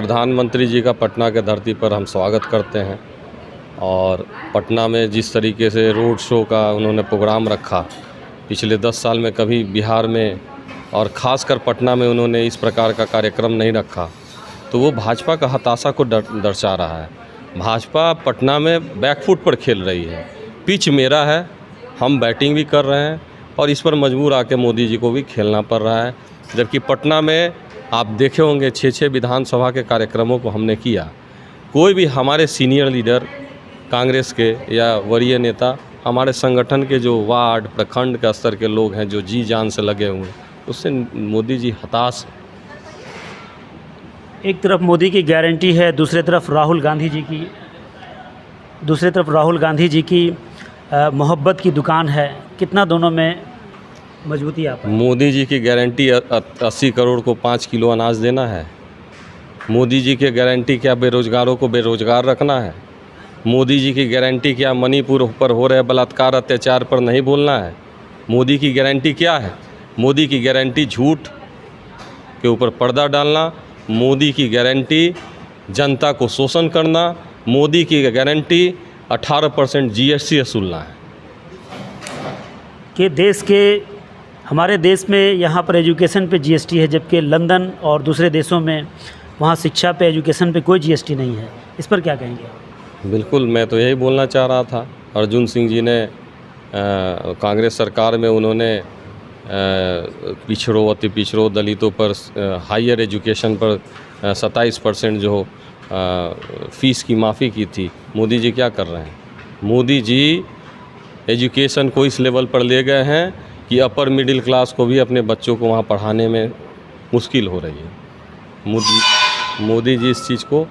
प्रधानमंत्री जी का पटना के धरती पर हम स्वागत करते हैं। और पटना में जिस तरीके से रोड शो का उन्होंने प्रोग्राम रखा, पिछले 10 साल में कभी बिहार में और ख़ासकर पटना में उन्होंने इस प्रकार का कार्यक्रम नहीं रखा, तो वो भाजपा का हताशा को दर्शा रहा है। भाजपा पटना में बैकफुट पर खेल रही है। पिच मेरा है, हम बैटिंग भी कर रहे हैं और इस पर मजबूर आके मोदी जी को भी खेलना पड़ रहा है। जबकि पटना में आप देखे होंगे 6 विधानसभा के कार्यक्रमों को हमने किया। कोई भी हमारे सीनियर लीडर कांग्रेस के या वरीय नेता, हमारे संगठन के जो वार्ड प्रखंड के स्तर के लोग हैं जो जी जान से लगे हुए हैं, उससे मोदी जी हताश। एक तरफ मोदी की गारंटी है, दूसरी तरफ राहुल गांधी जी की मोहब्बत की दुकान है। कितना दोनों में मजबूती आप? मोदी जी की गारंटी 80 करोड़ को 5 किलो अनाज देना है। मोदी जी की गारंटी क्या बेरोजगारों को बेरोजगार रखना है। मोदी जी की गारंटी क्या मणिपुर पर हो रहे बलात्कार अत्याचार पर नहीं बोलना है। मोदी की गारंटी क्या है? मोदी की गारंटी झूठ के ऊपर पर्दा डालना। मोदी की गारंटी जनता को शोषण करना। मोदी की गारंटी 18% GST वसूलना है। कि हमारे देश में यहाँ पर एजुकेशन पे GST है, जबकि लंदन और दूसरे देशों में वहाँ शिक्षा पे एजुकेशन पे कोई GST नहीं है। इस पर क्या कहेंगे? बिल्कुल, मैं तो यही बोलना चाह रहा था। अर्जुन सिंह जी ने कांग्रेस सरकार में उन्होंने पिछड़ों अति पिछड़ों दलितों पर हायर एजुकेशन पर 27% जो फ़ीस की माफ़ी की थी। मोदी जी क्या कर रहे हैं? मोदी जी एजुकेशन को इस लेवल पर ले गए हैं कि अपर मिडिल क्लास को भी अपने बच्चों को वहाँ पढ़ाने में मुश्किल हो रही है। मोदी जी इस चीज़ को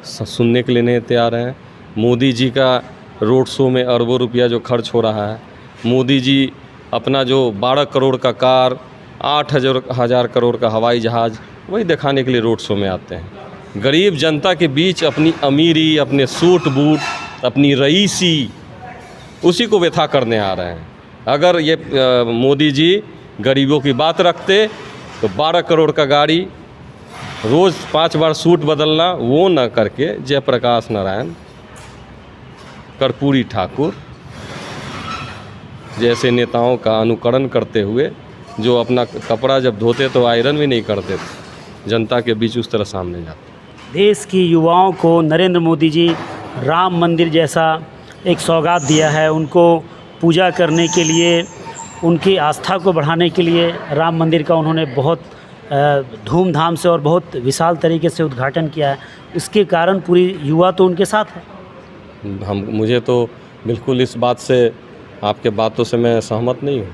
सुनने के लिए नहीं तैयार हैं। मोदी जी का रोड शो में अरबों रुपया जो खर्च हो रहा है, मोदी जी अपना जो 12 करोड़ का कार, 8,000 करोड़ का हवाई जहाज़, वही दिखाने के लिए रोड शो में आते हैं। गरीब जनता के बीच अपनी अमीरी, अपने सूट बूट, अपनी रईसी, उसी को व्यथा करने आ रहे हैं। अगर ये मोदी जी गरीबों की बात रखते तो 12 करोड़ का गाड़ी, रोज़ 5 बार सूट बदलना, वो न करके जयप्रकाश नारायण, कर्पूरी ठाकुर जैसे नेताओं का अनुकरण करते हुए, जो अपना कपड़ा जब धोते तो आयरन भी नहीं करते थे, जनता के बीच उस तरह सामने जाते। देश की युवाओं को नरेंद्र मोदी जी राम मंदिर जैसा एक सौगात दिया है। उनको पूजा करने के लिए, उनकी आस्था को बढ़ाने के लिए राम मंदिर का उन्होंने बहुत धूमधाम से और बहुत विशाल तरीके से उद्घाटन किया है। इसके कारण पूरी युवा तो उनके साथ है। मुझे तो बिल्कुल इस बात से, आपके बातों से मैं सहमत नहीं हूँ,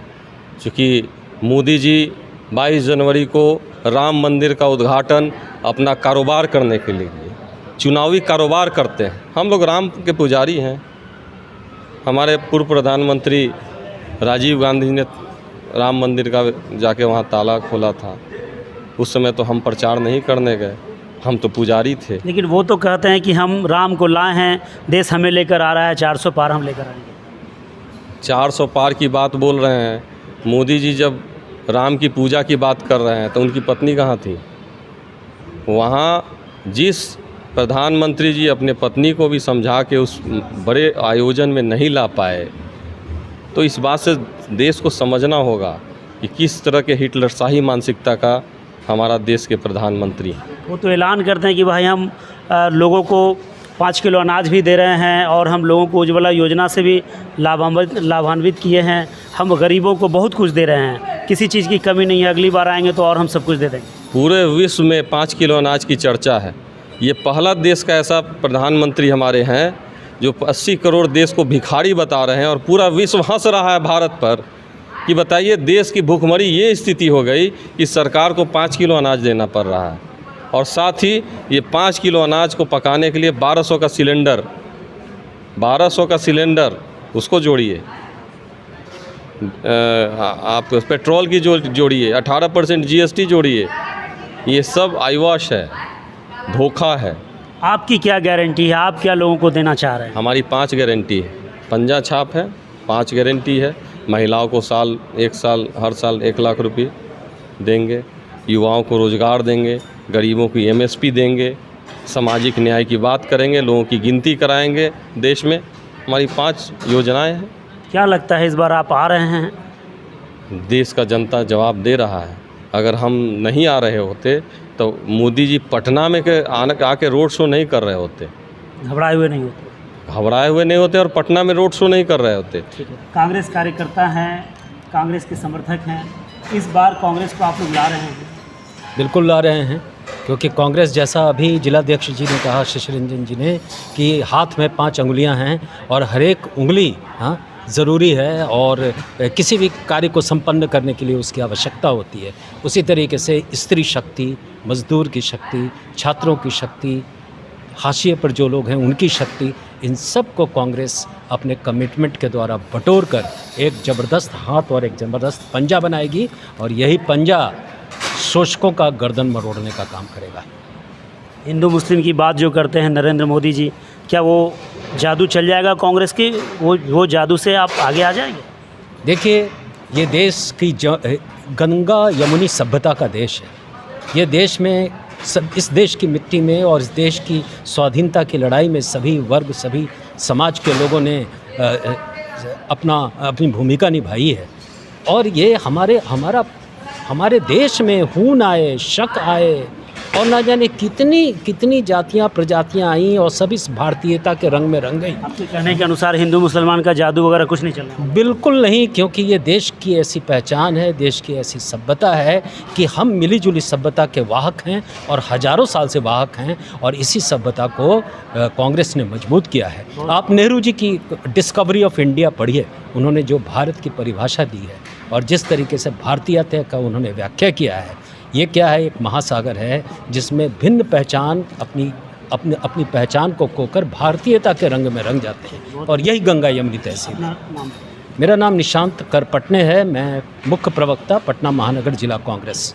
क्योंकि मोदी जी 22 जनवरी को राम मंदिर का उद्घाटन अपना कारोबार करने के लिए, चुनावी कारोबार करते हैं। हम लोग राम के पुजारी हैं। हमारे पूर्व प्रधानमंत्री राजीव गांधी ने राम मंदिर का जाके वहाँ ताला खोला था। उस समय तो हम प्रचार नहीं करने गए, हम तो पुजारी थे। लेकिन वो तो कहते हैं कि हम राम को लाए हैं, देश हमें लेकर आ रहा है, 400 पार हम लेकर आएंगे। 400 पार की बात बोल रहे हैं। मोदी जी जब राम की पूजा की बात कर रहे हैं तो उनकी पत्नी कहाँ थी? वहाँ जिस प्रधानमंत्री जी अपने पत्नी को भी समझा के उस बड़े आयोजन में नहीं ला पाए, तो इस बात से देश को समझना होगा कि किस तरह के हिटलरशाही मानसिकता का हमारा देश के प्रधानमंत्री हैं। वो तो ऐलान करते हैं कि भाई हम लोगों को 5 किलो अनाज भी दे रहे हैं और हम लोगों को उज्ज्वला योजना से भी लाभान्वित किए हैं। हम गरीबों को बहुत कुछ दे रहे हैं, किसी चीज़ की कमी नहीं है। अगली बार आएंगे तो और हम सब कुछ दे देंगे। पूरे विश्व में 5 किलो अनाज की चर्चा है। ये पहला देश का ऐसा प्रधानमंत्री हमारे हैं जो 80 करोड़ देश को भिखारी बता रहे हैं और पूरा विश्व हंस रहा है भारत पर कि बताइए देश की भूखमरी ये स्थिति हो गई कि सरकार को 5 किलो अनाज देना पड़ रहा है। और साथ ही ये 5 किलो अनाज को पकाने के लिए 1200 का सिलेंडर, 1200 का सिलेंडर, उसको जोड़िए, आप पेट्रोल की जोड़िए, 18% GST जोड़िए। ये सब आईवॉश है, धोखा है। आपकी क्या गारंटी है? आप क्या लोगों को देना चाह रहे हैं? हमारी 5 गारंटी है, पंजा छाप है, 5 गारंटी है। महिलाओं को हर साल 1 लाख रुपये देंगे, युवाओं को रोज़गार देंगे, गरीबों की MSP देंगे, सामाजिक न्याय की बात करेंगे, लोगों की गिनती कराएंगे देश में। हमारी 5 योजनाएं हैं। क्या लगता है इस बार आप आ रहे हैं? देश का जनता जवाब दे रहा है। अगर हम नहीं आ रहे होते तो मोदी जी पटना में आके रोड शो नहीं कर रहे होते, घबराए हुए नहीं होते? घबराए हुए नहीं होते और पटना में रोड शो नहीं कर रहे होते। ठीक है। कांग्रेस कार्यकर्ता हैं, कांग्रेस के समर्थक हैं, इस बार कांग्रेस को आप लोग ला रहे हैं? बिल्कुल ला रहे हैं, क्योंकि कांग्रेस जैसा अभी जिलाध्यक्ष जी ने कहा, शशि रंजन जी ने, कि हाथ में 5 उंगलियां हैं और हर एक उंगली ज़रूरी है और किसी भी कार्य को संपन्न करने के लिए उसकी आवश्यकता होती है। उसी तरीके से स्त्री शक्ति, मजदूर की शक्ति, छात्रों की शक्ति, हाशिए पर जो लोग हैं उनकी शक्ति, इन सब को कांग्रेस अपने कमिटमेंट के द्वारा बटोर कर एक ज़बरदस्त हाथ और एक ज़बरदस्त पंजा बनाएगी और यही पंजा शोषकों का गर्दन मरोड़ने का काम करेगा। हिंदू मुस्लिम की बात जो करते हैं नरेंद्र मोदी जी, क्या वो जादू चल जाएगा कांग्रेस की? वो जादू से आप आगे आ जाएंगे? देखिए, ये देश की गंगा यमुनी सभ्यता का देश है। ये देश में इस देश की मिट्टी में और इस देश की स्वाधीनता की लड़ाई में सभी वर्ग, सभी समाज के लोगों ने अपनी भूमिका निभाई है। और ये हमारे देश में खून आए, शक आए और ना जाने कितनी जातियां प्रजातियां आईं और सब इस भारतीयता के रंग में रंग गई। आपके कहने के अनुसार हिंदू मुसलमान का जादू वगैरह कुछ नहीं चल रहा? बिल्कुल नहीं, क्योंकि ये देश की ऐसी पहचान है, देश की ऐसी सभ्यता है कि हम मिलीजुली सभ्यता के वाहक हैं और हजारों साल से वाहक हैं और इसी सभ्यता को कांग्रेस ने मजबूत किया है। आप नेहरू जी की डिस्कवरी ऑफ इंडिया पढ़िए, उन्होंने जो भारत की परिभाषा दी है और जिस तरीके से भारतीयता का उन्होंने व्याख्या किया है, ये क्या है, एक महासागर है जिसमें भिन्न पहचान अपनी पहचान को खोकर भारतीयता के रंग में रंग जाते हैं और यही गंगा यमुनी तहसील है। मेरा नाम निशांत करपटने है, मैं मुख्य प्रवक्ता पटना महानगर जिला कांग्रेस।